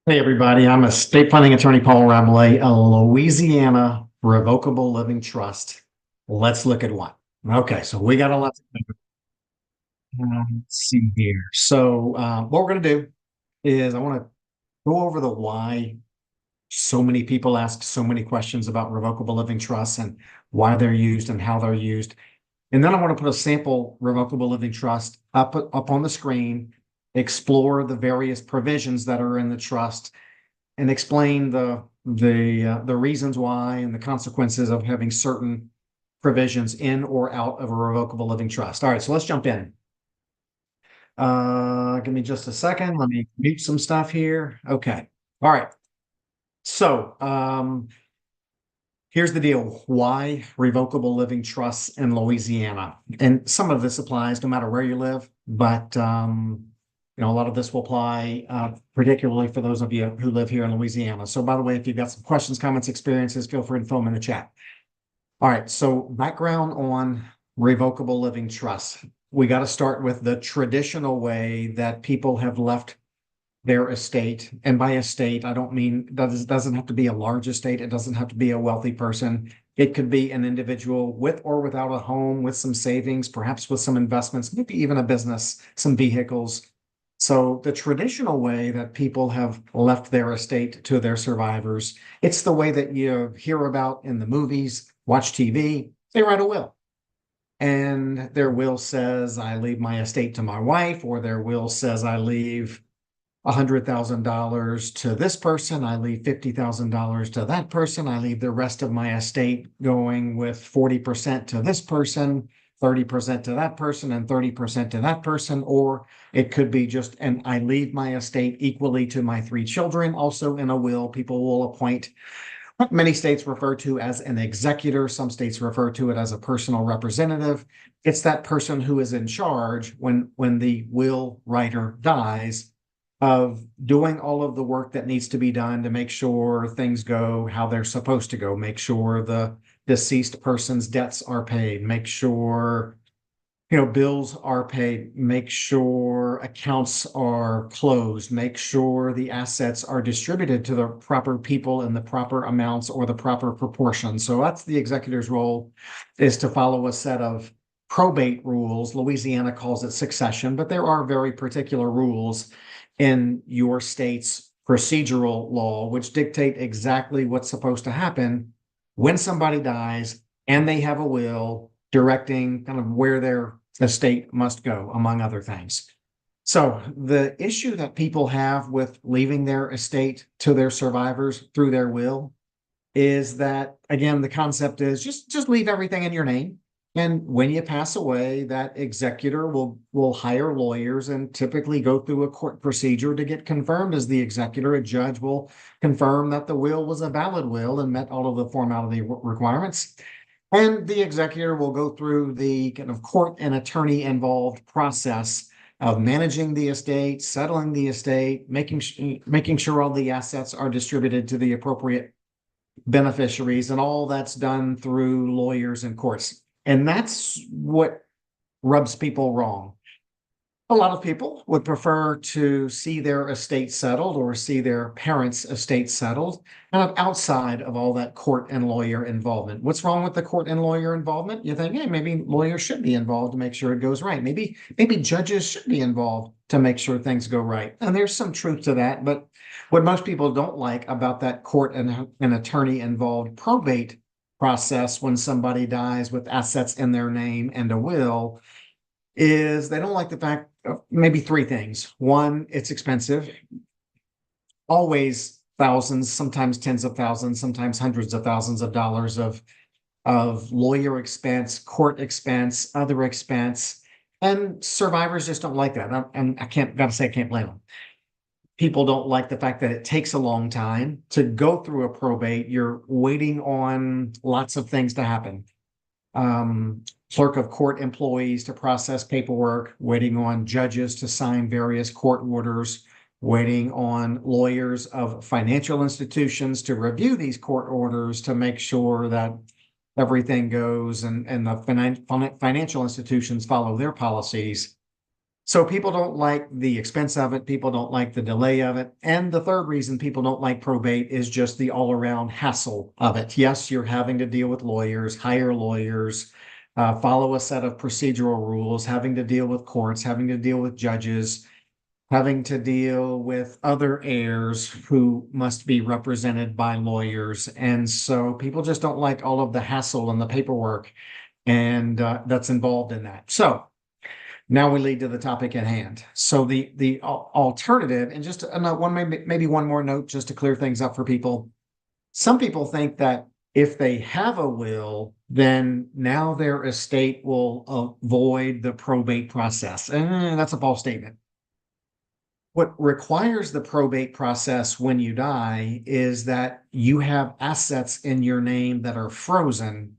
Hey, everybody. I'm estate planning attorney Paul Ramley, a Louisiana revocable living trust. Let's look at one. Okay, so we got a lot. Let's see here. So, what we're going to do is I want to go over the why so many people ask so many questions about revocable living trusts and why they're used and how they're used. And then I want to put a sample revocable living trust up on the screen, explore the various provisions that are in the trust and explain the reasons why and the consequences of having certain provisions in or out of a revocable living trust. All right, so let's jump in. Give me just a second. Let me mute some stuff here. Okay. All right. So here's the deal. Why revocable living trusts in Louisiana? And some of this applies no matter where you live, but a lot of this will apply particularly for those of you who live here in Louisiana. So by the way, if you've got some questions, comments, experiences, feel free to throw them in the chat. All right, so background on revocable living trusts. We got to start with the traditional way that people have left their estate. And by estate, I don't mean that doesn't have to be a large estate. It doesn't have to be a wealthy person. It could be an individual with or without a home, with some savings, perhaps with some investments, maybe even a business, some vehicles. So the traditional way that people have left their estate to their survivors, it's the way that you hear about in the movies, watch TV, they write a will. And their will says, I leave my estate to my wife, or their will says, I leave $100,000 to this person. I leave $50,000 to that person. I leave the rest of my estate going with 40% to this person, 30% to that person, and 30% to that person. Or it could be just, and I leave my estate equally to my three children. Also in a will, people will appoint what many states refer to as an executor. Some states refer to it as a personal representative. It's that person who is in charge when the will writer dies of doing all of the work that needs to be done to make sure things go how they're supposed to go, make sure the deceased person's debts are paid, make sure bills are paid, make sure accounts are closed, make sure the assets are distributed to the proper people in the proper amounts or the proper proportion. So that's the executor's role, is to follow a set of probate rules. Louisiana calls it succession, but there are very particular rules in your state's procedural law, which dictate exactly what's supposed to happen when somebody dies and they have a will directing kind of where their estate must go, among other things. So the issue that people have with leaving their estate to their survivors through their will is that, again, the concept is just leave everything in your name. And when you pass away, that executor will hire lawyers and typically go through a court procedure to get confirmed as the executor. A judge will confirm that the will was a valid will and met all of the formality requirements. And the executor will go through the kind of court and attorney involved process of managing the estate, settling the estate, making sure all the assets are distributed to the appropriate beneficiaries, and all that's done through lawyers and courts. And that's what rubs people wrong. A lot of people would prefer to see their estate settled or see their parents' estate settled, kind of outside of all that court and lawyer involvement. What's wrong with the court and lawyer involvement? You think, hey, maybe lawyers should be involved to make sure it goes right. Maybe judges should be involved to make sure things go right. And there's some truth to that. But what most people don't like about that court and attorney involved probate process when somebody dies with assets in their name and a will is they don't like the fact of maybe three things. One, it's expensive, always thousands, sometimes tens of thousands, sometimes hundreds of thousands of dollars of lawyer expense, court expense, other expense. And survivors just don't like that. And I can't blame them. People don't like the fact that it takes a long time to go through a probate. You're waiting on lots of things to happen. Clerk of court employees to process paperwork, waiting on judges to sign various court orders, waiting on lawyers of financial institutions to review these court orders to make sure that everything goes and the financial institutions follow their policies. So people don't like the expense of it. People don't like the delay of it. And the third reason people don't like probate is just the all around hassle of it. Yes, you're having to deal with lawyers, hire lawyers, follow a set of procedural rules, having to deal with courts, having to deal with judges, having to deal with other heirs who must be represented by lawyers. And so people just don't like all of the hassle and the paperwork and that's involved in that. So now we lead to the topic at hand. So the alternative, and just one maybe one more note just to clear things up for people. Some people think that if they have a will, then now their estate will avoid the probate process. And that's a false statement. What requires the probate process when you die is that you have assets in your name that are frozen,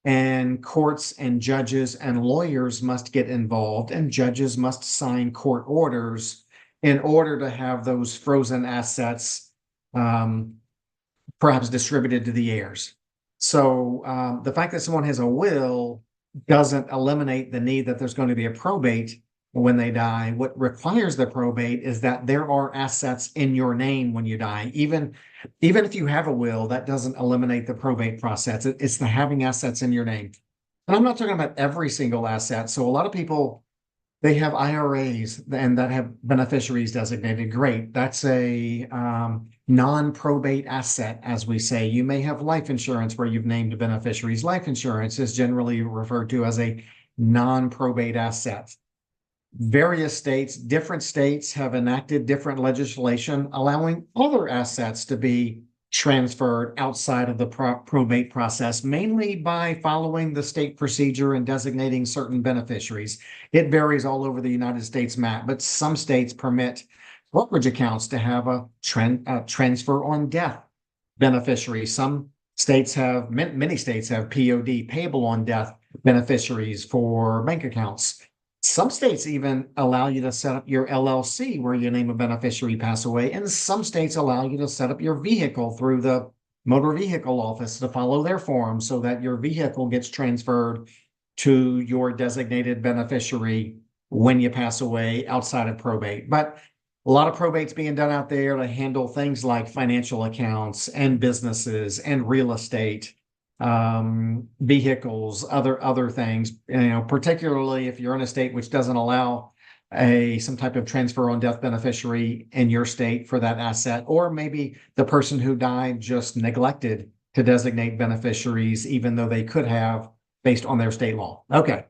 and courts and judges and lawyers must get involved, and judges must sign court orders in order to have those frozen assets perhaps distributed to the heirs. So the fact that someone has a will doesn't eliminate the need that there's going to be a probate when they die. What requires the probate is that there are assets in your name when you die. Even if you have a will, that doesn't eliminate the probate process. It's the having assets in your name. And I'm not talking about every single asset. So a lot of people, they have IRAs and that have beneficiaries designated. Great. That's a non-probate asset, as we say. You may have life insurance where you've named beneficiaries. Life insurance is generally referred to as a non-probate asset. Various states, different states have enacted different legislation allowing other assets to be transferred outside of the probate process, mainly by following the state procedure and designating certain beneficiaries. It varies all over the United States map, but some states permit brokerage accounts to have a transfer on death beneficiary. Some states have, many states have POD, payable on death beneficiaries for bank accounts. Some states even allow you to set up your LLC where you name a beneficiary pass away, and some states allow you to set up your vehicle through the motor vehicle office to follow their form so that your vehicle gets transferred to your designated beneficiary when you pass away outside of probate. But a lot of probates being done out there to handle things like financial accounts and businesses and real estate, vehicles, other things, particularly if you're in a state which doesn't allow some type of transfer on death beneficiary in your state for that asset, or maybe the person who died just neglected to designate beneficiaries, even though they could have based on their state law. Okay.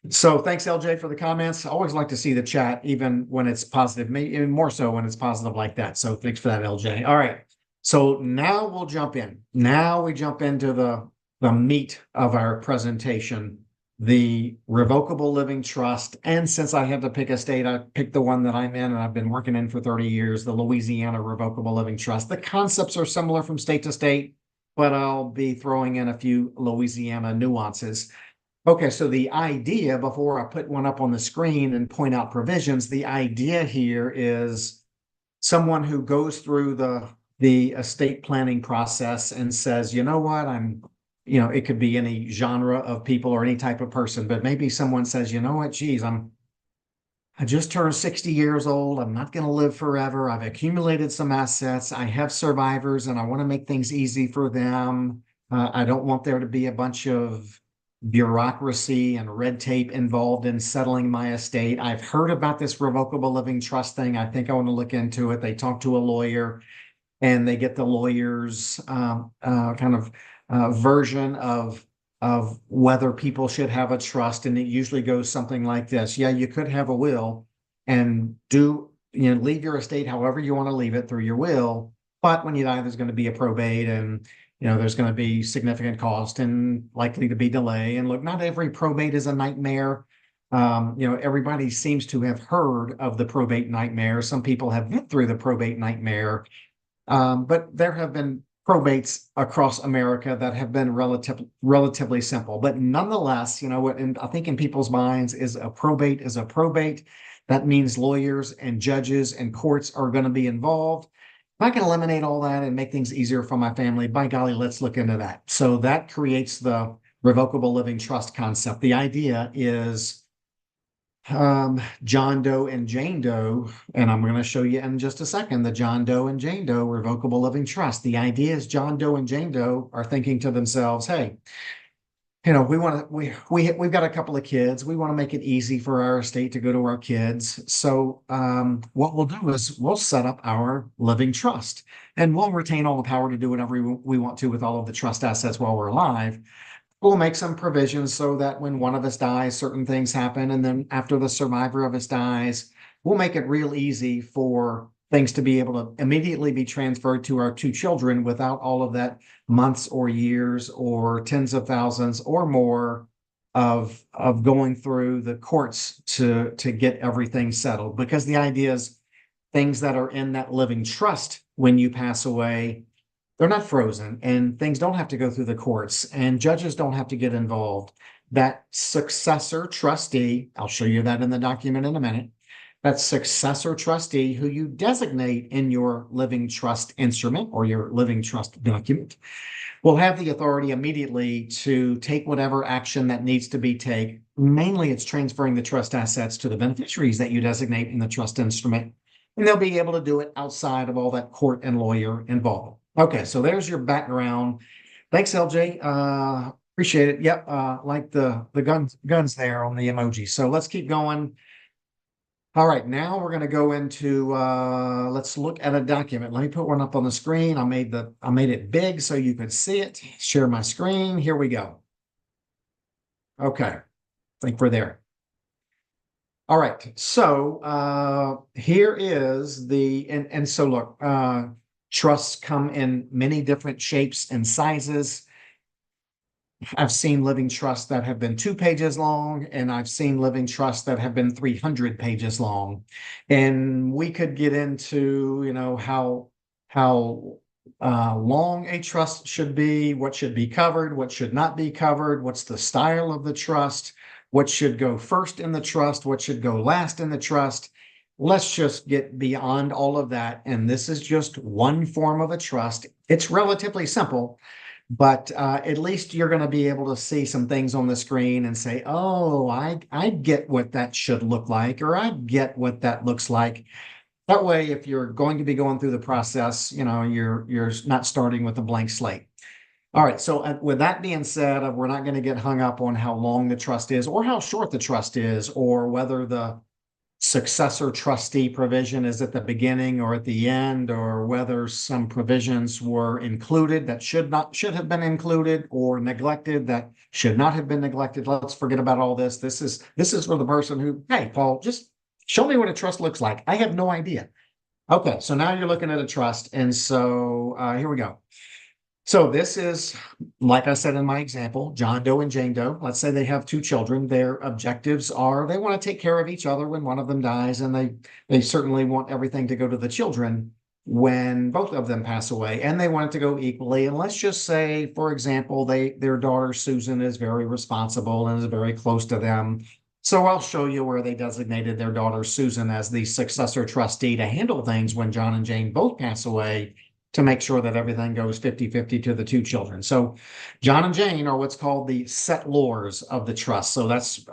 So thanks, LJ, for the comments. I always like to see the chat, even when it's positive, maybe even more so when it's positive like that. So thanks for that, LJ. All right. So now we'll jump in. Now we jump into the meat of our presentation, the Revocable Living Trust. And since I had to pick a state, I picked the one that I'm in and I've been working in for 30 years, the Louisiana Revocable Living Trust. The concepts are similar from state to state, but I'll be throwing in a few Louisiana nuances. Okay, so the idea, before I put one up on the screen and point out provisions, the idea here is someone who goes through the estate planning process and says, you know what, it could be any genre of people or any type of person, but maybe someone says, you know what, geez, I just turned 60 years old. I'm not going to live forever. I've accumulated some assets. I have survivors and I want to make things easy for them. I don't want there to be a bunch of bureaucracy and red tape involved in settling my estate. I've heard about this Revocable Living Trust thing. I think I want to look into it. They talk to a lawyer and they get the lawyer's version of whether people should have a trust. And it usually goes something like this. Yeah, you could have a will and leave your estate however you want to leave it through your will. But when you die, there's going to be a probate and there's going to be significant cost and likely to be delay. And look, not every probate is a nightmare. Everybody seems to have heard of the probate nightmare. Some people have been through the probate nightmare. But there have been probates across America that have been relatively simple. But nonetheless, and I think in people's minds is a probate is a probate. That means lawyers and judges and courts are going to be involved. If I can eliminate all that and make things easier for my family, by golly, let's look into that. So that creates the Revocable Living Trust concept. The idea is John Doe and Jane Doe, and I'm going to show you in just a second the John Doe and Jane Doe Revocable Living Trust. The idea is John Doe and Jane Doe are thinking to themselves, hey, we've got a couple of kids. We want to make it easy for our estate to go to our kids. So what we'll do is we'll set up our living trust, and we'll retain all the power to do whatever we want to with all of the trust assets while we're alive. We'll make some provisions so that when one of us dies, certain things happen. And then after the survivor of us dies, we'll make it real easy for things to be able to immediately be transferred to our two children without all of that months or years or tens of thousands or more of going through the courts to get everything settled. Because the idea is things that are in that living trust when you pass away, they're not frozen, and things don't have to go through the courts, and judges don't have to get involved. That successor trustee, I'll show you that in the document in a minute, that successor trustee who you designate in your living trust instrument or your living trust document will have the authority immediately to take whatever action that needs to be taken. Mainly, it's transferring the trust assets to the beneficiaries that you designate in the trust instrument, and they'll be able to do it outside of all that court and lawyer involvement. Okay, so there's your background. Thanks, LJ. Appreciate it. Yep, like the guns there on the emoji. So let's keep going. All right, now we're going to go into let's look at a document. Let me put one up on the screen. I made it big so you could see it. Share my screen. Here we go. Okay, I think we're there. All right, so here is and so look, trusts come in many different shapes and sizes. I've seen living trusts that have been 2 pages long, and I've seen living trusts that have been 300 pages long. And we could get into, how long a trust should be, what should be covered, what should not be covered, what's the style of the trust, what should go first in the trust, what should go last in the trust. Let's just get beyond all of that. And this is just one form of a trust. It's relatively simple, but at least you're going to be able to see some things on the screen and say, oh, I get what that should look like, or I get what that looks like. That way, if you're going to be going through the process, you're not starting with a blank slate. All right, so with that being said, we're not going to get hung up on how long the trust is or how short the trust is, or whether the successor trustee provision is at the beginning or at the end, or whether some provisions were included that should have been included, or neglected that should not have been neglected. Let's forget about all this. This is for the person who, hey, Paul, just show me what a trust looks like. I have no idea. Okay, so now you're looking at a trust, and so here we go. So this is, like I said in my example, John Doe and Jane Doe. Let's say they have 2 children. Their objectives are they want to take care of each other when one of them dies, and they certainly want everything to go to the children when both of them pass away, and they want it to go equally. And let's just say, for example, their daughter Susan is very responsible and is very close to them. So I'll show you where they designated their daughter Susan as the successor trustee to handle things when John and Jane both pass away, to make sure that everything goes 50-50 to the 2 children. So John and Jane are what's called the settlors of the trust. So that's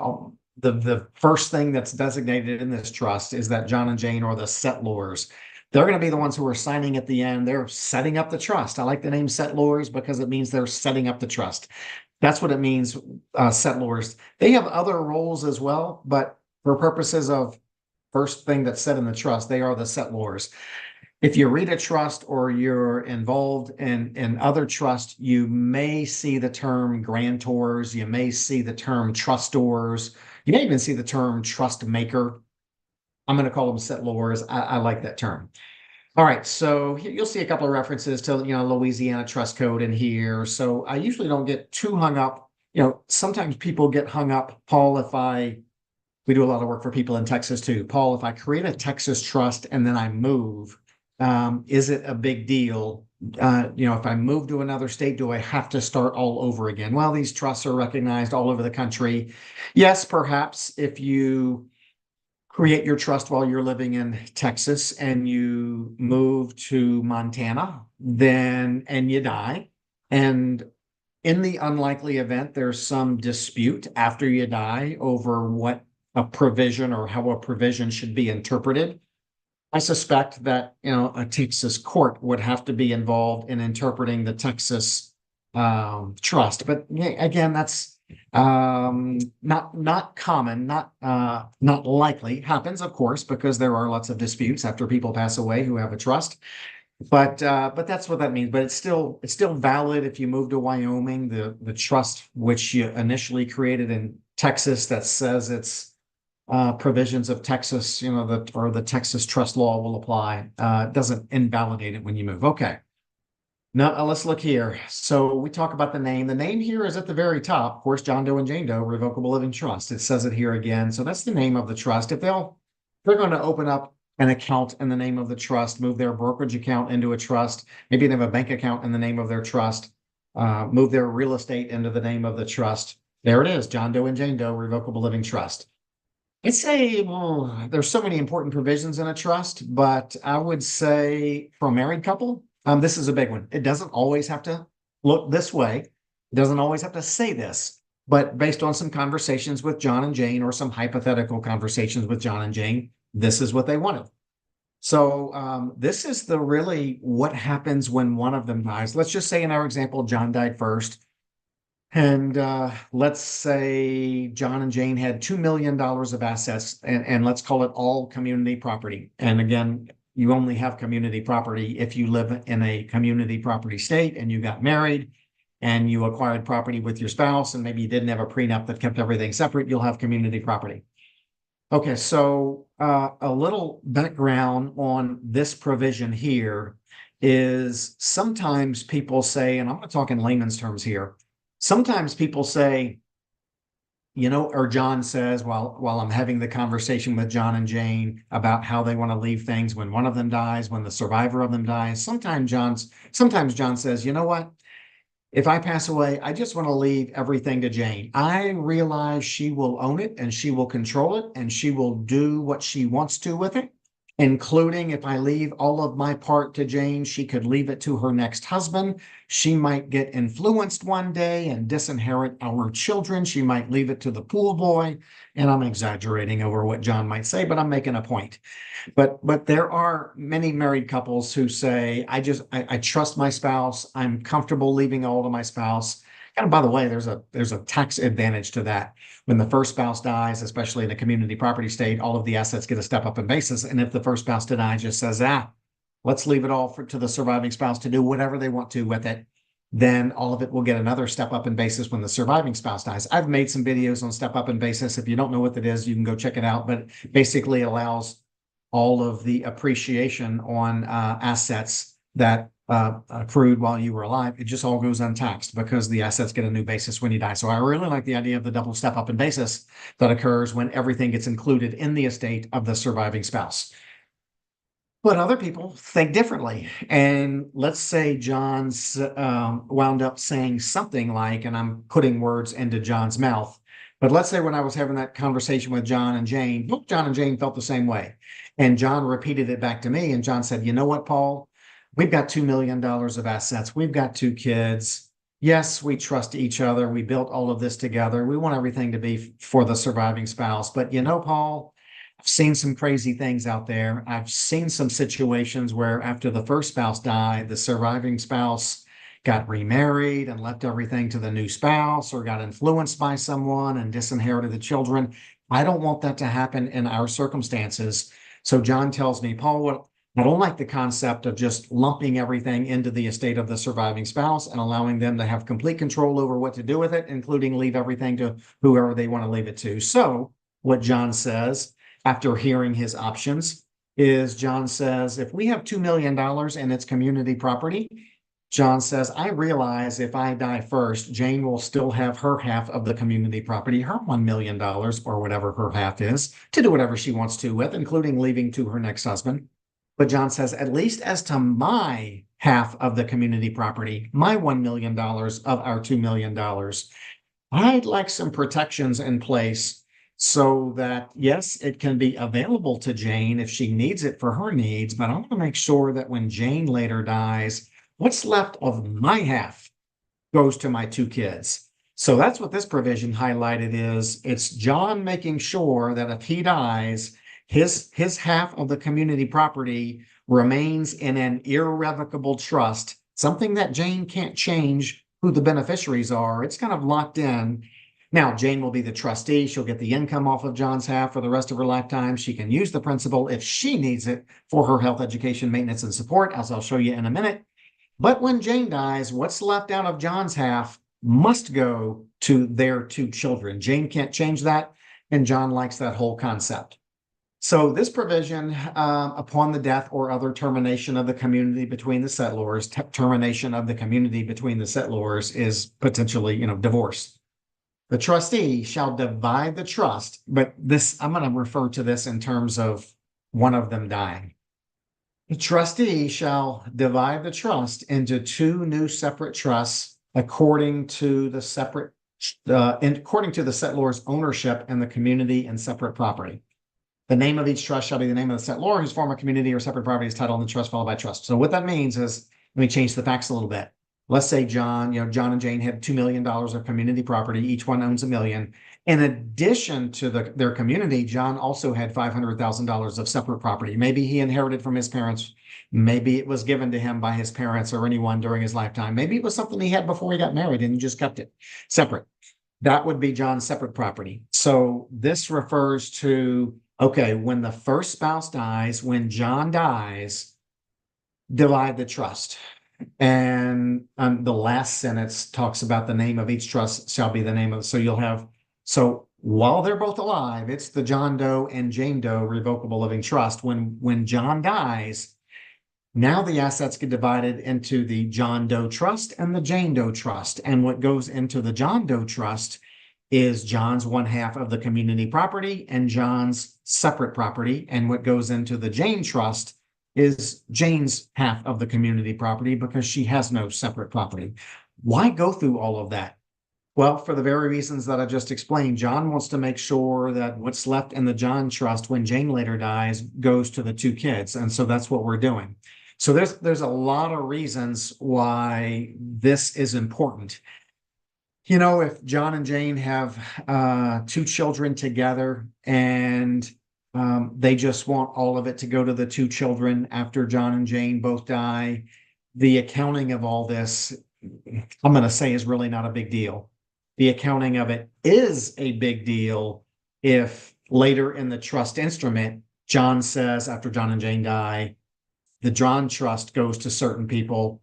the first thing that's designated in this trust, is that John and Jane are the settlors. They're going to be the ones who are signing at the end. They're setting up the trust. I like the name settlors because it means they're setting up the trust. That's what it means, settlors. They have other roles as well, but for purposes of first thing that's said in the trust, they are the settlors. If you read a trust or you're involved in other trusts, you may see the term grantors, you may see the term trustors, you may even see the term trust maker. I'm going to call them settlors. I like that term. All right, so you'll see a couple of references to Louisiana trust code in here. So I usually don't get too hung up. Sometimes people get hung up, Paul, we do a lot of work for people in Texas too. Paul, if I create a Texas trust and then I move, is it a big deal? If I move to another state, do I have to start all over again? Well, these trusts are recognized all over the country. Yes, perhaps if you create your trust while you're living in Texas and you move to Montana, and you die, and in the unlikely event there's some dispute after you die over what a provision or how a provision should be interpreted. I suspect that, a Texas court would have to be involved in interpreting the Texas trust. But again, that's not common, not likely. Happens, of course, because there are lots of disputes after people pass away who have a trust. But that's what that means. But it's still valid if you move to Wyoming. The trust which you initially created in Texas that says it's provisions of Texas, the Texas trust law will apply. Doesn't invalidate it when you move. Okay. Now let's look here. So we talk about the name. The name here is at the very top. Of course, John Doe and Jane Doe Revocable Living Trust. It says it here again. So that's the name of the trust. If they're going to open up an account in the name of the trust, move their brokerage account into a trust, maybe they have a bank account in the name of their trust, move their real estate into the name of the trust. There it is, John Doe and Jane Doe Revocable Living Trust. I'd say, well, there's so many important provisions in a trust, but I would say for a married couple, this is a big one. It doesn't always have to look this way. It doesn't always have to say this, but based on some conversations with John and Jane or some hypothetical conversations with John and Jane, this is what they wanted. So this is really what happens when one of them dies. Let's just say in our example, John died first. And let's say John and Jane had $2 million of assets, and let's call it all community property. And again, you only have community property if you live in a community property state and you got married and you acquired property with your spouse, and maybe you didn't have a prenup that kept everything separate, you'll have community property. Okay, so a little background on this provision here is sometimes people say, and I'm going to talk in layman's terms here, sometimes people say, or John says, while I'm having the conversation with John and Jane about how they want to leave things when one of them dies, when the survivor of them dies, sometimes John says, you know what? If I pass away, I just want to leave everything to Jane. I realize she will own it and she will control it and she will do what she wants to with it, including if I leave all of my part to Jane, she could leave it to her next husband. She might get influenced one day and disinherit our children. She might leave it to the pool boy. And I'm exaggerating over what John might say, but I'm making a point. But there are many married couples who say, I trust my spouse. I'm comfortable leaving all to my spouse. And by the way, there's a tax advantage to that. When the first spouse dies, especially in a community property state, all of the assets get a step up in basis. And if the first spouse dies, just says, let's leave it all to the surviving spouse to do whatever they want to with it, then all of it will get another step up in basis when the surviving spouse dies. I've made some videos on step up in basis. If you don't know what that is, you can go check it out, but it basically allows all of the appreciation on assets that accrued while you were alive. It just all goes untaxed because the assets get a new basis when you die. So I really like the idea of the double step up in basis that occurs when everything gets included in the estate of the surviving spouse. But other people think differently. And let's say John's wound up saying something like, and I'm putting words into John's mouth, but let's say when I was having that conversation with John and Jane, both John and Jane felt the same way. And John repeated it back to me. And John said, you know what, Paul? We've got $2 million of assets. We've got 2 kids. Yes, we trust each other. We built all of this together. We want everything to be for the surviving spouse. But Paul, I've seen some crazy things out there. I've seen some situations where after the first spouse died, the surviving spouse got remarried and left everything to the new spouse, or got influenced by someone and disinherited the children. I don't want that to happen in our circumstances. So John tells me, Paul, I don't like the concept of just lumping everything into the estate of the surviving spouse and allowing them to have complete control over what to do with it, including leave everything to whoever they want to leave it to. So what John says after hearing his options is, John says, if we have $2 million and it's community property, John says, I realize if I die first, Jane will still have her half of the community property, her $1 million or whatever her half is, to do whatever she wants to with, including leaving to her next husband. But John says, at least as to my half of the community property, my $1 million of our $2 million, I'd like some protections in place so that, yes, it can be available to Jane if she needs it for her needs, but I want to make sure that when Jane later dies, what's left of my half goes to my 2 kids. So that's what this provision highlighted is. It's John making sure that if he dies, his half of the community property remains in an irrevocable trust, something that Jane can't change who the beneficiaries are. It's kind of locked in. Now, Jane will be the trustee. She'll get the income off of John's half for the rest of her lifetime. She can use the principal if she needs it for her health, education, maintenance, and support, as I'll show you in a minute. But when Jane dies, what's left out of John's half must go to their two children. Jane can't change that, and John likes that whole concept. So this provision, upon the death or other termination of the community between the settlors, termination of the community between the settlors is potentially, divorce. The trustee shall divide the trust, but this, I'm going to refer to this in terms of one of them dying. The trustee shall divide the trust into two new separate trusts according to the settlor's ownership and the community and separate property. The name of each trust shall be the name of the settlor whose former community or separate property is titled in the trust followed by trust. So what that means is, let me change the facts a little bit. Let's say John and Jane had $2 million of community property. Each one owns $1 million. In addition to their community, John also had $500,000 of separate property. Maybe he inherited from his parents. Maybe it was given to him by his parents or anyone during his lifetime. Maybe it was something he had before he got married and he just kept it separate. That would be John's separate property. So this refers to, okay, when the first spouse dies, when John dies, divide the trust. And the last sentence talks about the name of each trust shall be the name of, so while they're both alive, it's the John Doe and Jane Doe revocable living trust. When John dies, now the assets get divided into the John Doe trust and the Jane Doe trust. And what goes into the John Doe trust is John's one half of the community property and John's separate property. And what goes into the Jane trust is Jane's half of the community property because she has no separate property. Why go through all of that? Well, for the very reasons that I just explained, John wants to make sure that what's left in the John trust when Jane later dies goes to the two kids. And so that's what we're doing. So there's a lot of reasons why this is important. If John and Jane have two children together and they just want all of it to go to the two children after John and Jane both die, the accounting of all this, I'm going to say, is really not a big deal. The accounting of it is a big deal if later in the trust instrument, John says after John and Jane die, the John trust goes to certain people.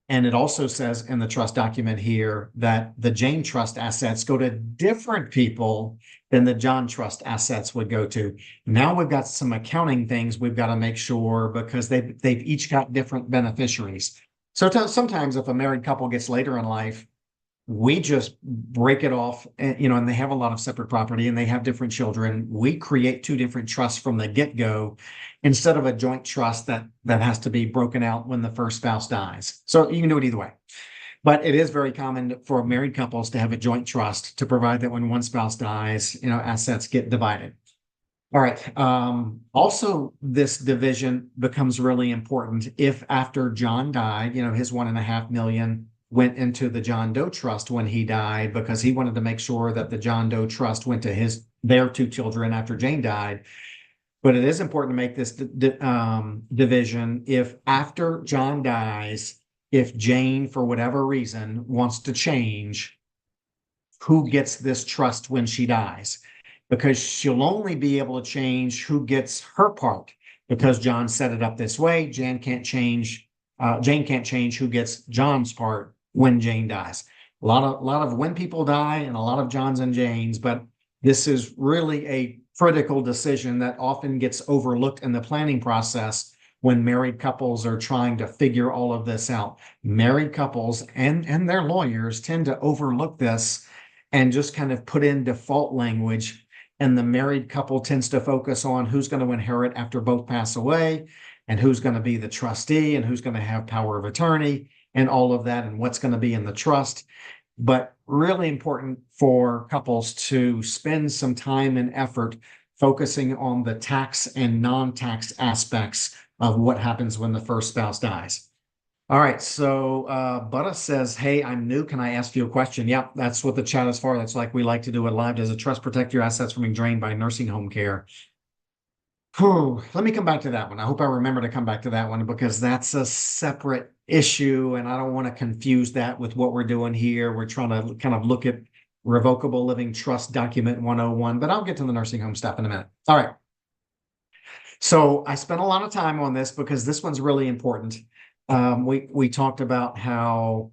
And it also says in the trust document here that the Jane trust assets go to different people than the John trust assets would go to. Now we've got some accounting things we've got to make sure because they've each got different beneficiaries. So sometimes if a married couple gets later in life, we just break it off, and they have a lot of separate property and they have different children. We create two different trusts from the get-go instead of a joint trust that has to be broken out when the first spouse dies. So you can do it either way. But it is very common for married couples to have a joint trust to provide that when one spouse dies, assets get divided. All right. Also, this division becomes really important if after John died, his $1.5 million went into the John Doe trust when he died because he wanted to make sure that the John Doe trust went to their two children after Jane died. But it is important to make this division if after John dies, if Jane, for whatever reason, wants to change who gets this trust when she dies, because she'll only be able to change who gets her part because John set it up this way. Jane can't change who gets John's part when Jane dies. A lot of when people die and a lot of Johns and Janes, but this is really a critical decision that often gets overlooked in the planning process when married couples are trying to figure all of this out. Married couples and their lawyers tend to overlook this and just kind of put in default language. And the married couple tends to focus on who's going to inherit after both pass away and who's going to be the trustee and who's going to have power of attorney and all of that and what's going to be in the trust. But really important for couples to spend some time and effort focusing on the tax and non-tax aspects of what happens when the first spouse dies. All right, so Butta says, hey, I'm new. Can I ask you a question? Yep, that's what the chat is for. That's like we like to do it live. Does a trust protect your assets from being drained by nursing home care? Whew, let me come back to that one. I hope I remember to come back to that one because that's a separate issue, and I don't want to confuse that with what we're doing here. We're trying to kind of look at Revocable Living Trust Document 101, but I'll get to the nursing home stuff in a minute. All right. So I spent a lot of time on this because this one's really important. We talked about how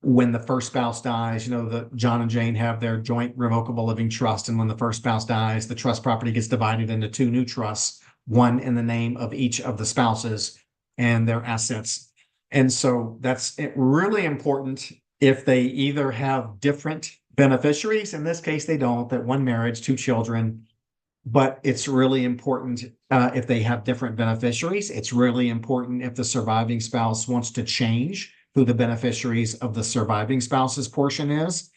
when the first spouse dies, the John and Jane have their joint revocable living trust, and when the first spouse dies, the trust property gets divided into two new trusts, one in the name of each of the spouses and their assets. And so that's really important if they either have different beneficiaries. In this case, they don't. That one marriage, two children. But it's really important if they have different beneficiaries. It's really important if the surviving spouse wants to change who the beneficiaries of the surviving spouse's portion is.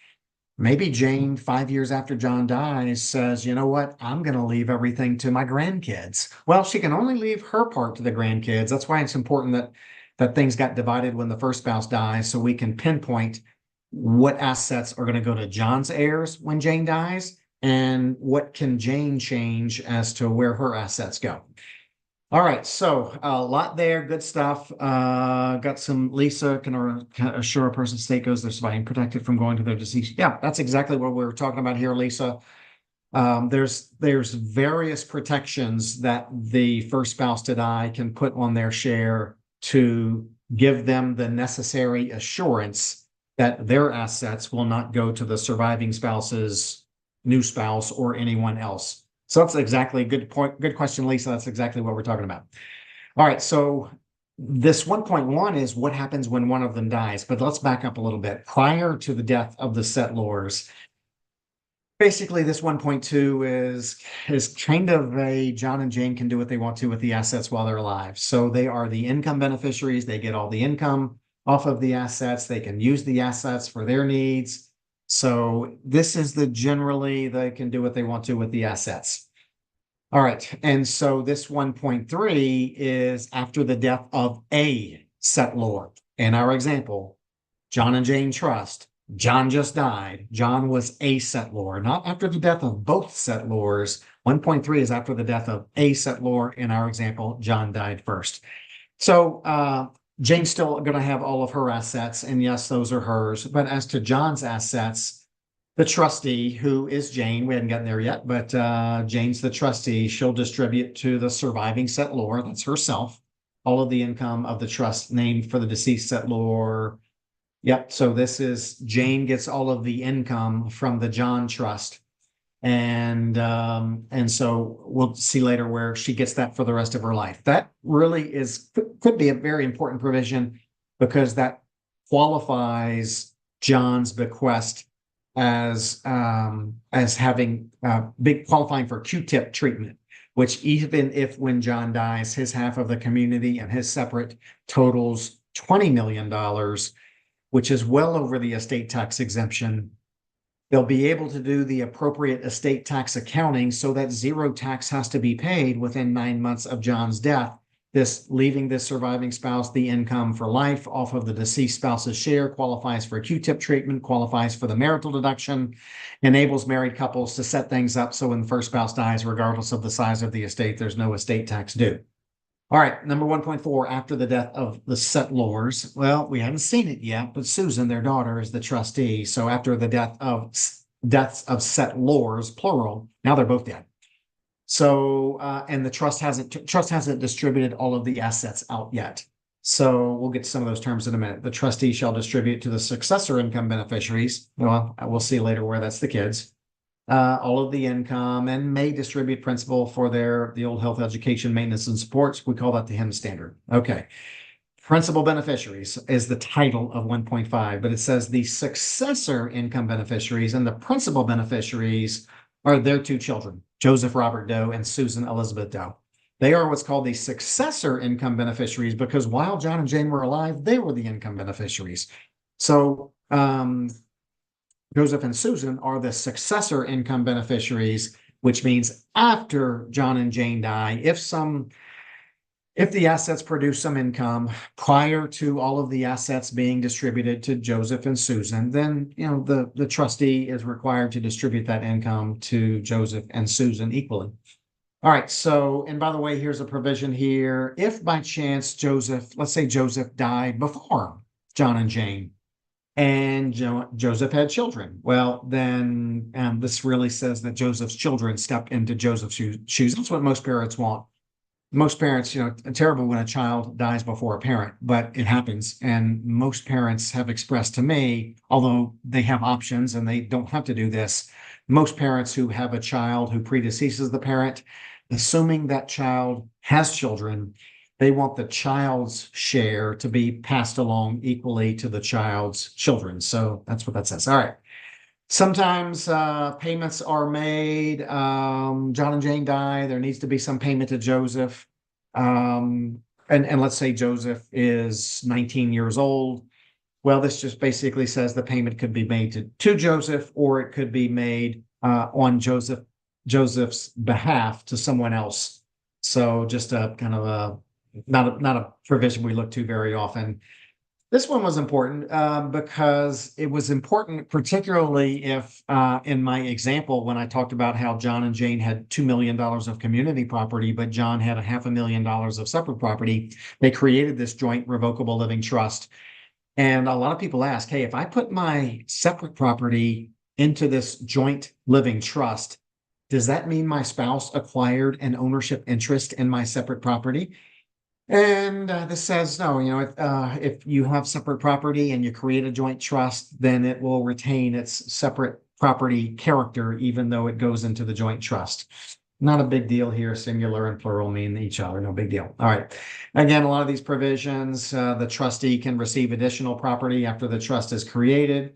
Maybe Jane, 5 years after John dies, says, you know what, I'm going to leave everything to my grandkids. Well, she can only leave her part to the grandkids. That's why it's important that things got divided when the first spouse dies, so we can pinpoint what assets are going to go to John's heirs when Jane dies, and what can Jane change as to where her assets go. All right, so a lot there, good stuff. Got some Lisa can assure a person's estate goes their surviving protected from going to their deceased. Yeah, that's exactly what we were talking about here, Lisa. There's various protections that the first spouse to die can put on their share to give them the necessary assurance that their assets will not go to the surviving spouse's new spouse or anyone else. So that's exactly a good point. Good question, Lisa. That's exactly what we're talking about. All right. So this 1.1 is what happens when one of them dies, but let's back up a little bit. Prior to the death of the settlors, basically this 1.2 is kind of a John and Jane can do what they want to with the assets while they're alive. So they are the income beneficiaries. They get all the income off of the assets. They can use the assets for their needs. So this is generally they can do what they want to with the assets. All right. And so this 1.3 is after the death of a settlor. In our example, John and Jane Trust. John just died. John was a settlor, not after the death of both settlors. 1.3 is after the death of a settlor. In our example, John died first. So Jane's still going to have all of her assets, and yes, those are hers. But as to John's assets, the trustee, who is Jane, we hadn't gotten there yet, but Jane's the trustee. She'll distribute to the surviving settlor, that's herself, all of the income of the trust named for the deceased settlor. Yep, so this is Jane gets all of the income from the John trust. And so we'll see later where she gets that for the rest of her life. That really could be a very important provision because that qualifies John's bequest as having big qualifying for QTIP treatment, which even if when John dies, his half of the community and his separate totals $20 million, which is well over the estate tax exemption. They'll be able to do the appropriate estate tax accounting so that zero tax has to be paid within 9 months of John's death. This leaving this surviving spouse the income for life off of the deceased spouse's share qualifies for QTIP treatment, qualifies for the marital deduction, enables married couples to set things up so when the first spouse dies, regardless of the size of the estate, there's no estate tax due. All right, number 1.4, after the death of the settlors. Well, we haven't seen it yet, but Susan, their daughter, is the trustee. So after the deaths of settlors, plural, now they're both dead. So, and the trust hasn't distributed all of the assets out yet. So we'll get to some of those terms in a minute. The trustee shall distribute to the successor income beneficiaries. Well, we'll see later where that's the kids. All of the income and may distribute principal for the old health, education, maintenance, and supports. We call that the HIM standard. Okay. Principal beneficiaries is the title of 1.5, but it says the successor income beneficiaries and the principal beneficiaries are their two children, Joseph Robert Doe and Susan Elizabeth Doe. They are what's called the successor income beneficiaries because while John and Jane were alive, they were the income beneficiaries. So, Joseph and Susan are the successor income beneficiaries, which means after John and Jane die, if some if the assets produce some income prior to all of the assets being distributed to Joseph and Susan, then the trustee is required to distribute that income to Joseph and Susan equally. All right. So, and by the way, here's a provision here. If by chance let's say Joseph died before John and Jane, and Joseph had children, well, then this really says that Joseph's children step into Joseph's shoes. That's what most parents want. Most parents, terrible when a child dies before a parent, but it happens. And most parents have expressed to me, although they have options and they don't have to do this, most parents who have a child who predeceases the parent, assuming that child has children, they want the child's share to be passed along equally to the child's children. So that's what that says. All right. Sometimes payments are made. John and Jane die. There needs to be some payment to Joseph. And let's say Joseph is 19 years old. Well, this just basically says the payment could be made to Joseph, or it could be made on Joseph's behalf to someone else. So just a kind of not a provision we look to very often. This one was important because it was important, particularly if in my example, when I talked about how John and Jane had $2 million of community property, but John had $500,000 of separate property, they created this joint revocable living trust. And a lot of people ask, hey, if I put my separate property into this joint living trust, does that mean my spouse acquired an ownership interest in my separate property? And this says, no, if you have separate property and you create a joint trust, then it will retain its separate property character, even though it goes into the joint trust. Not a big deal here. Singular and plural mean each other. No big deal. All right. Again, a lot of these provisions, the trustee can receive additional property after the trust is created.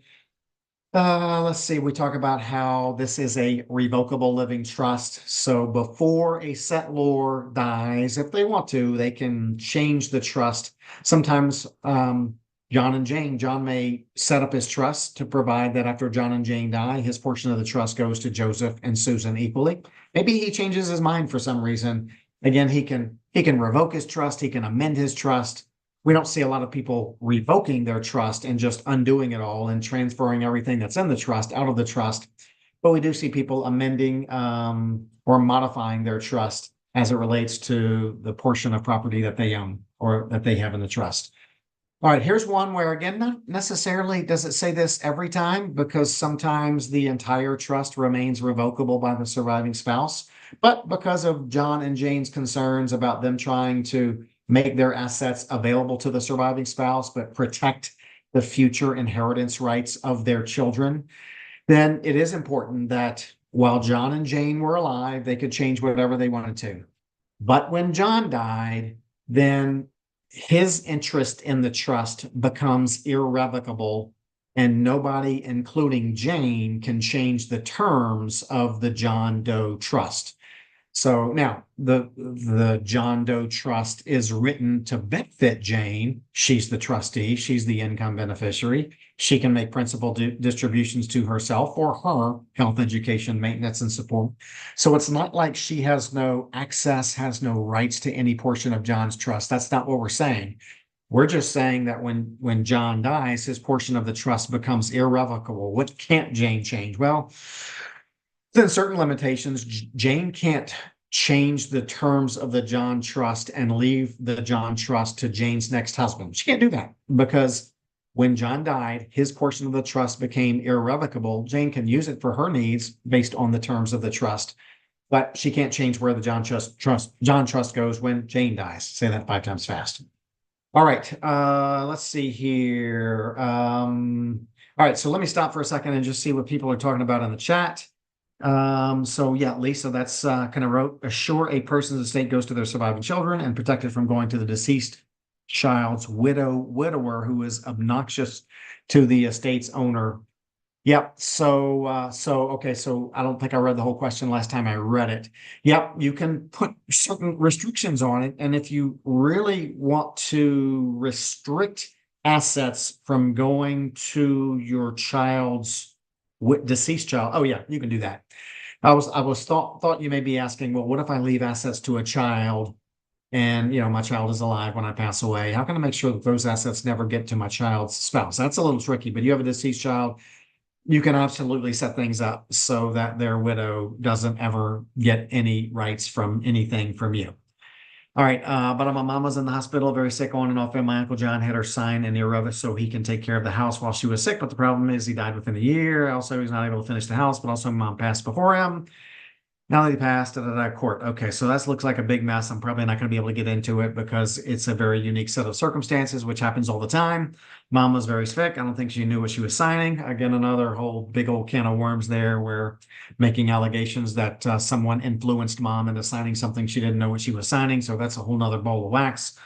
Let's see, we talk about how this is a revocable living trust. So before a settlor dies, if they want to, they can change the trust. Sometimes John may set up his trust to provide that after John and Jane die, his portion of the trust goes to Joseph and Susan equally. Maybe he changes his mind for some reason. Again, he can revoke his trust, he can amend his trust. We don't see a lot of people revoking their trust and just undoing it all and transferring everything that's in the trust out of the trust. But we do see people amending or modifying their trust as it relates to the portion of property that they own or that they have in the trust. All right, here's one where, again, not necessarily does it say this every time, because sometimes the entire trust remains revocable by the surviving spouse. But because of John and Jane's concerns about them trying to make their assets available to the surviving spouse, but protect the future inheritance rights of their children, then it is important that while John and Jane were alive, they could change whatever they wanted to. But when John died, then his interest in the trust becomes irrevocable, and nobody, including Jane, can change the terms of the John Doe trust. So now the John Doe trust is written to benefit Jane. She's the trustee. She's the income beneficiary. She can make principal distributions to herself or her health, education, maintenance, and support. So it's not like she has no access, has no rights to any portion of John's trust. That's not what we're saying. We're just saying that when John dies, his portion of the trust becomes irrevocable. What can't Jane change? Well, then certain limitations. Jane can't change the terms of the John trust and leave the John trust to Jane's next husband. She can't do that because when John died, his portion of the trust became irrevocable. Jane can use it for her needs based on the terms of the trust, but she can't change where the John trust goes when Jane dies. Say that 5 times fast. All right, let's see here. All right, so let me stop for a second and just see what people are talking about in the chat. So yeah, Lisa, that's kind of wrote, assure a person's estate goes to their surviving children and protect it from going to the deceased child's widower who is obnoxious to the estate's owner. Yep. So okay. So I don't think I read the whole question last time I read it. Yep. You can put certain restrictions on it. And if you really want to restrict assets from going to your child's deceased child, oh yeah, you can do that. I thought you may be asking, well, what if I leave assets to a child and, you know, my child is alive when I pass away, how can I make sure that those assets never get to my child's spouse? That's a little tricky, but you have a deceased child, you can absolutely set things up so that their widow doesn't ever get any rights from anything from you. All right, but my mom was in the hospital, very sick on and off, and my Uncle John had her sign an irrevocable so he can take care of the house while she was sick. But the problem is he died within a year. Also, he's not able to finish the house, but also mom passed before him. Now that he passed, court. Okay, so that looks like a big mess. I'm probably not going to be able to get into it because it's a very unique set of circumstances, which happens all the time. Mom was very sick. I don't think she knew what she was signing. Again, another whole big old can of worms there where making allegations that someone influenced mom into signing something she didn't know what she was signing. So that's a whole nother bowl of wax.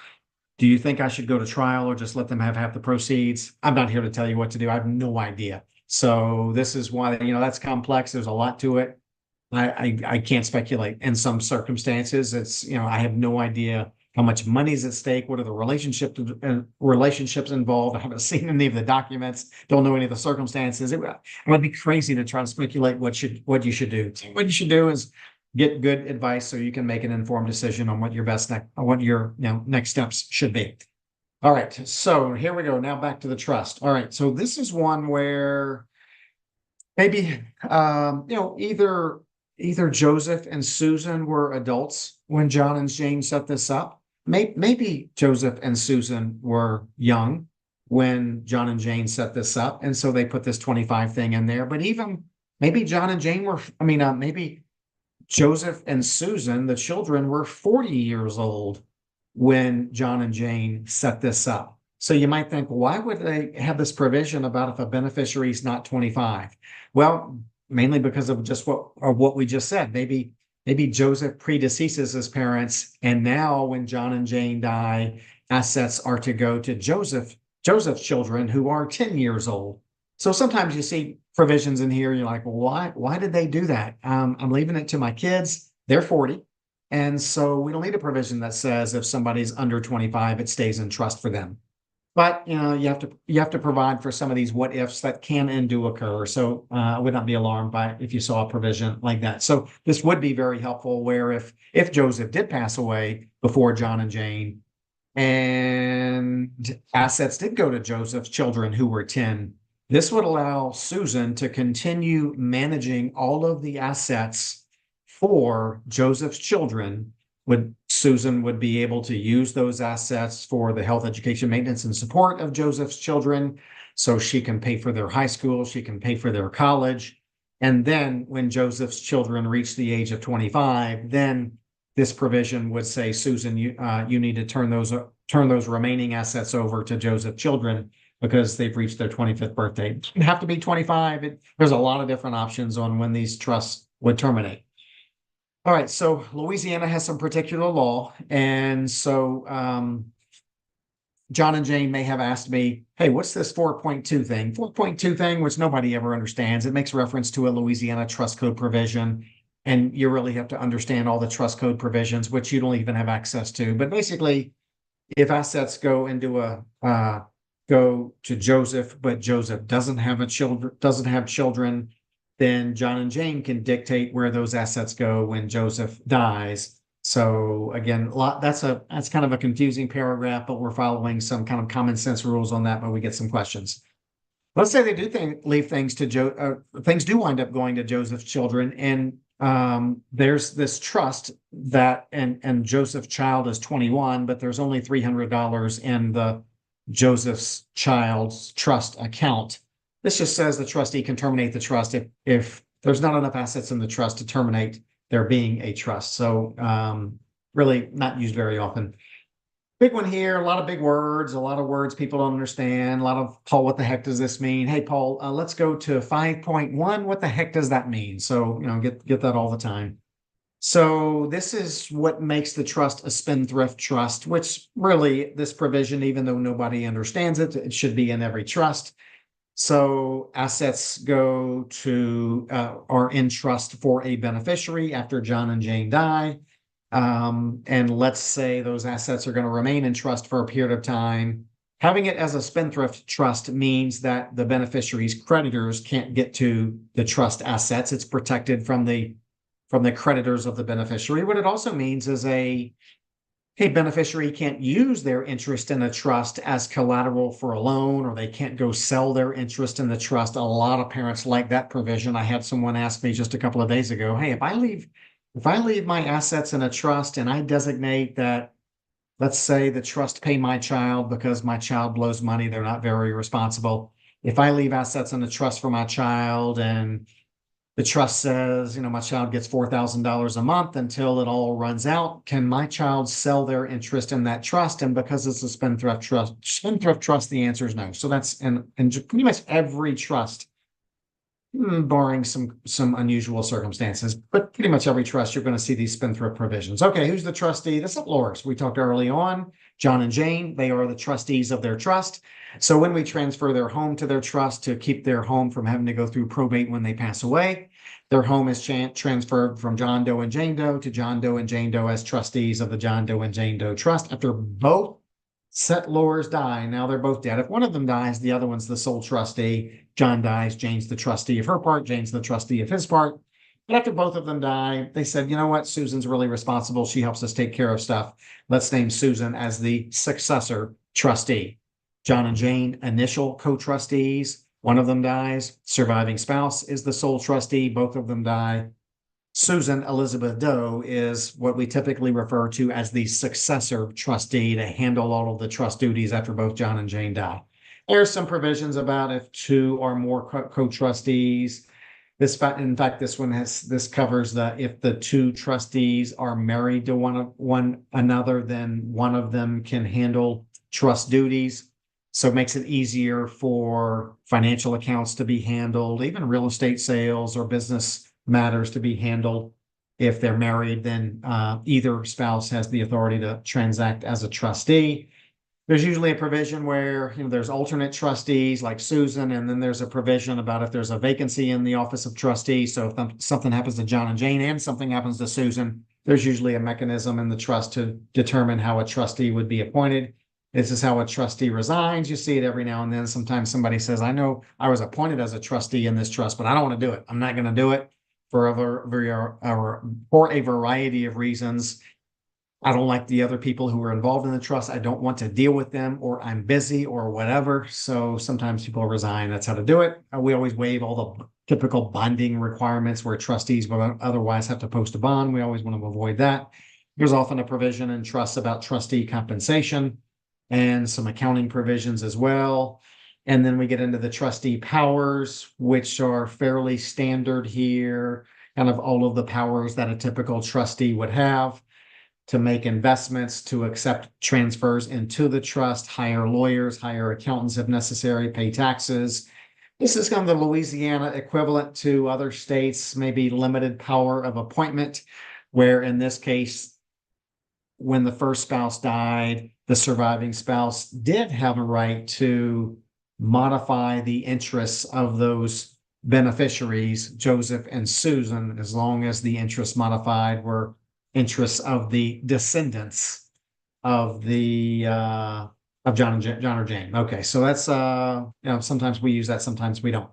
Do you think I should go to trial or just let them have half the proceeds? I'm not here to tell you what to do. I have no idea. So this is why, you know, that's complex. There's a lot to it. I can't speculate. In some circumstances, it's, you know, I have no idea how much money is at stake. What are the relationships involved? I haven't seen any of the documents. Don't know any of the circumstances. It would be crazy to try to speculate what you should do. So what you should do is get good advice so you can make an informed decision on what your next steps should be. All right, so here we go. Now back to the trust. All right, so this is one where maybe either Joseph and Susan were adults when John and Jane set this up. Maybe Joseph and Susan were young when John and Jane set this up. And so they put this 25 thing in there. But even maybe John and Jane were, maybe Joseph and Susan, the children, were 40 years old when John and Jane set this up. So you might think, why would they have this provision about if a beneficiary is not 25? Well, mainly because of just what we just said. Maybe Joseph predeceases his parents, and now when John and Jane die, assets are to go to Joseph's children who are 10 years old. So sometimes you see provisions in here, you're like, well, why did they do that? I'm leaving it to my kids. They're 40. And so we don't need a provision that says if somebody's under 25, it stays in trust for them. But, you know, you have to provide for some of these what ifs that can and do occur. So I would not be alarmed by if you saw a provision like that. So this would be very helpful where if Joseph did pass away before John and Jane and assets did go to Joseph's children who were 10, this would allow Susan to continue managing all of the assets for Joseph's children. Susan would be able to use those assets for the health, education, maintenance, and support of Joseph's children. So she can pay for their high school, she can pay for their college. And then when Joseph's children reach the age of 25, then this provision would say, Susan, you need to turn those remaining assets over to Joseph's children because they've reached their 25th birthday. It doesn't have to be 25. There's a lot of different options on when these trusts would terminate. All right, so Louisiana has some particular law. And so John and Jane may have asked me, hey, what's this 4.2 thing? 4.2 thing, which nobody ever understands. It makes reference to a Louisiana trust code provision. And you really have to understand all the trust code provisions, which you don't even have access to. But basically, if assets go to Joseph, but Joseph doesn't have children, then John and Jane can dictate where those assets go when Joseph dies. So again, that's kind of a confusing paragraph, but we're following some kind of common sense rules on that, but we get some questions. Let's say they do leave things to things do wind up going to Joseph's children, and there's this trust that and Joseph's child is 21, but there's only $300 in the Joseph's child's trust account. This just says the trustee can terminate the trust if there's not enough assets in the trust to terminate there being a trust. So really not used very often. Big one here, a lot of big words, a lot of words people don't understand, a lot of, Paul, what the heck does this mean? Hey, Paul, let's go to 5.1. What the heck does that mean? So, you know, get that all the time. So this is what makes the trust a spendthrift trust, which really this provision, even though nobody understands it, it should be in every trust. So assets go to are in trust for a beneficiary after John and Jane die. And let's say those assets are going to remain in trust for a period of time. Having it as a spendthrift trust means that the beneficiary's creditors can't get to the trust assets. It's protected from the creditors of the beneficiary. What it also means is a hey, beneficiary can't use their interest in a trust as collateral for a loan, or they can't go sell their interest in the trust. A lot of parents like that provision. I had someone ask me just a couple of days ago, hey, if I leave my assets in a trust and I designate that, let's say the trust pay my child because my child blows money, they're not very responsible. If I leave assets in a trust for my child and the trust says, my child gets $4,000 a month until it all runs out, can my child sell their interest in that trust? And because it's a spendthrift trust, the answer is no. So that's in pretty much every trust, barring some unusual circumstances, but pretty much every trust, you're going to see these spendthrift provisions. Okay, who's the trustee? The Settlors. We talked early on, John and Jane, they are the trustees of their trust. So when we transfer their home to their trust to keep their home from having to go through probate when they pass away, their home is transferred from John Doe and Jane Doe to John Doe and Jane Doe as trustees of the John Doe and Jane Doe trust after both Settlors die. Now they're both dead. If one of them dies, the other one's the sole trustee. John dies, Jane's the trustee of her part, Jane's the trustee of his part. But after both of them die, they said, you know what? Susan's really responsible. She helps us take care of stuff. Let's name Susan as the successor trustee. John and Jane, initial co-trustees. One of them dies. Surviving spouse is the sole trustee. Both of them die. Susan Elizabeth Doe is what we typically refer to as the successor trustee to handle all of the trust duties after both John and Jane die. There are some provisions about if two or more co-trustees. This covers if the two trustees are married to one another, then one of them can handle trust duties. So it makes it easier for financial accounts to be handled, even real estate sales or business matters to be handled. If they're married, then either spouse has the authority to transact as a trustee. There's usually a provision where there's alternate trustees like Susan, and then there's a provision about if there's a vacancy in the office of trustee. So if something happens to John and Jane and something happens to Susan, there's usually a mechanism in the trust to determine how a trustee would be appointed. This is how a trustee resigns. You see it every now and then. Sometimes somebody says, I know I was appointed as a trustee in this trust, but I don't want to do it. I'm not going to do it for a variety of reasons. I don't like the other people who are involved in the trust. I don't want to deal with them, or I'm busy or whatever. So sometimes people resign. That's how to do it. We always waive all the typical bonding requirements where trustees would otherwise have to post a bond. We always want to avoid that. There's often a provision in trusts about trustee compensation and some accounting provisions as well. And then we get into the trustee powers, which are fairly standard here, kind of all of the powers that a typical trustee would have to make investments, to accept transfers into the trust, hire lawyers, hire accountants if necessary, pay taxes. This is kind of the Louisiana equivalent to other states, maybe limited power of appointment, where in this case, when the first spouse died, the surviving spouse did have a right to modify the interests of those beneficiaries, Joseph and Susan, as long as the interests modified were interests of the descendants of of John or Jane. Okay, so that's sometimes we use that, sometimes we don't.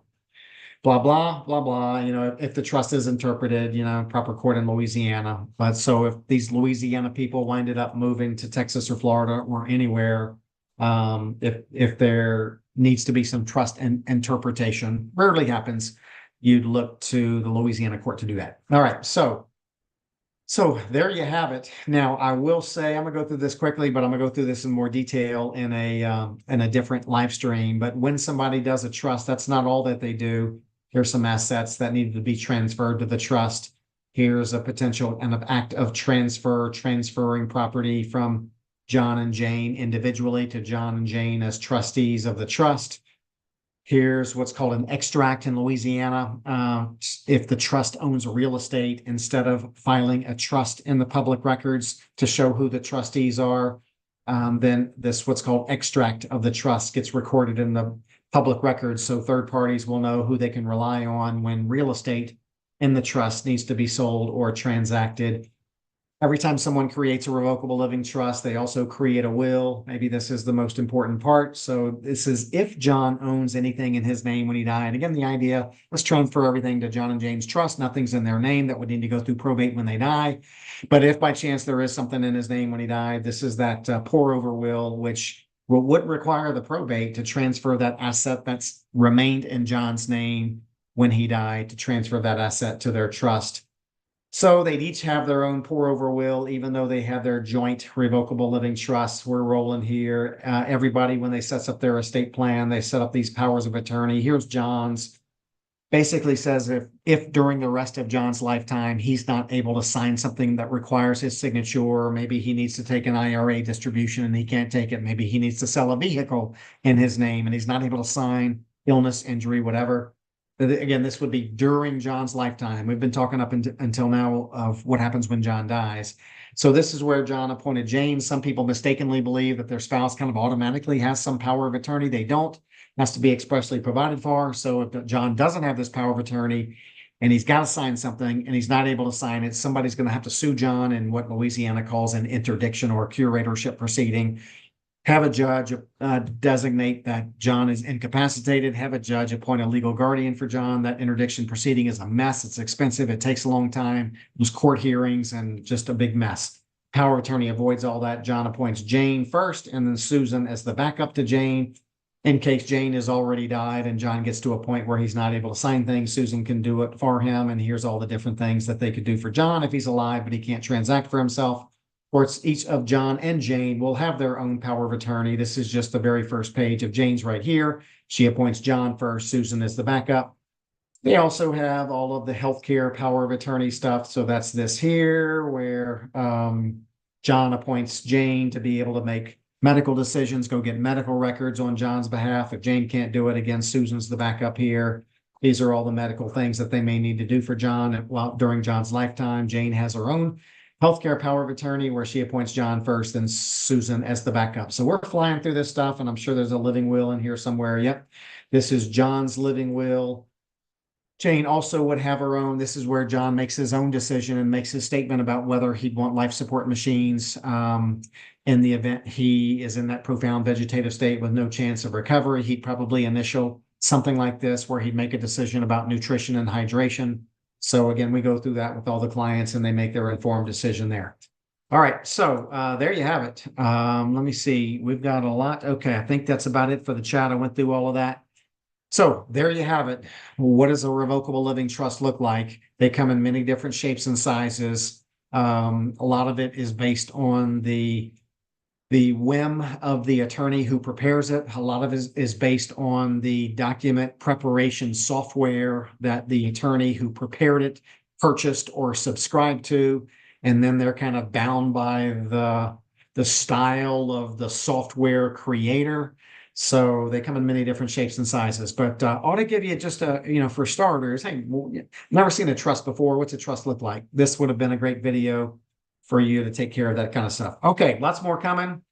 Blah blah blah blah. If the trust is interpreted, proper court in Louisiana. But so if these Louisiana people winded up moving to Texas or Florida or anywhere, if there needs to be some trust and interpretation, rarely happens, you'd look to the Louisiana court to do that. All right, so there you have it. Now, I will say, I'm gonna go through this quickly, but I'm gonna go through this in more detail in a different live stream. But when somebody does a trust, that's not all that they do. Here's some assets that need to be transferred to the trust. Here's a potential kind of act of transferring property from John and Jane individually to John and Jane as trustees of the trust. Here's what's called an extract in Louisiana. If the trust owns real estate, instead of filing a trust in the public records to show who the trustees are, then this what's called extract of the trust gets recorded in the public records, so third parties will know who they can rely on when real estate in the trust needs to be sold or transacted. Every time someone creates a revocable living trust, they also create a will. Maybe this is the most important part. So this is if John owns anything in his name when he died. Again, the idea, let's transfer everything to John and Jane's trust. Nothing's in their name that would need to go through probate when they die. But if by chance there is something in his name when he died, this is that pour over will, which would require the probate to transfer that asset that's remained in John's name when he died, to transfer that asset to their trust. So they'd each have their own pour over will, even though they have their joint revocable living trusts. We're rolling here. Everybody, when they sets up their estate plan, they set up these powers of attorney. Here's John's. Basically says if during the rest of John's lifetime, he's not able to sign something that requires his signature, or maybe he needs to take an IRA distribution and he can't take it. Maybe he needs to sell a vehicle in his name and he's not able to sign, illness, injury, whatever. Again, this would be during John's lifetime. We've been talking up until now of what happens when John dies. So this is where John appointed Jane. Some people mistakenly believe that their spouse kind of automatically has some power of attorney. They don't. It has to be expressly provided for. So if John doesn't have this power of attorney and he's got to sign something and he's not able to sign it, somebody's going to have to sue John in what Louisiana calls an interdiction or curatorship proceeding. Have a judge designate that John is incapacitated, have a judge appoint a legal guardian for John. That interdiction proceeding is a mess. It's expensive. It takes a long time. There's court hearings and just a big mess. Power of attorney avoids all that. John appoints Jane first and then Susan as the backup to Jane. In case Jane has already died and John gets to a point where he's not able to sign things, Susan can do it for him. And here's all the different things that they could do for John if he's alive, but he can't transact for himself. Or it's each of John and Jane will have their own power of attorney. This is just the very first page of Jane's right here. She appoints John first, Susan is the backup. They also have all of the healthcare power of attorney stuff. So that's this here where John appoints Jane to be able to make medical decisions, go get medical records on John's behalf. If Jane can't do it, again, Susan's the backup here. These are all the medical things that they may need to do for John during John's lifetime. Jane has her own healthcare power of attorney where she appoints John first and Susan as the backup. So we're flying through this stuff and I'm sure there's a living will in here somewhere. Yep. This is John's living will. Jane also would have her own. This is where John makes his own decision and makes his statement about whether he'd want life support machines in the event he is in that profound vegetative state with no chance of recovery. He'd probably initial something like this where he'd make a decision about nutrition and hydration. So again, we go through that with all the clients and they make their informed decision there. All right, so there you have it. Let me see. We've got a lot. Okay, I think that's about it for the chat. I went through all of that. So there you have it. What does a revocable living trust look like? They come in many different shapes and sizes. A lot of it is based on the whim of the attorney who prepares it. A lot of it is based on the document preparation software that the attorney who prepared it purchased or subscribed to. And then they're kind of bound by the style of the software creator. So they come in many different shapes and sizes, but ought to give you just for starters, hey, never seen a trust before. What's a trust look like? This would have been a great video for you to take care of that kind of stuff. Okay, lots more coming.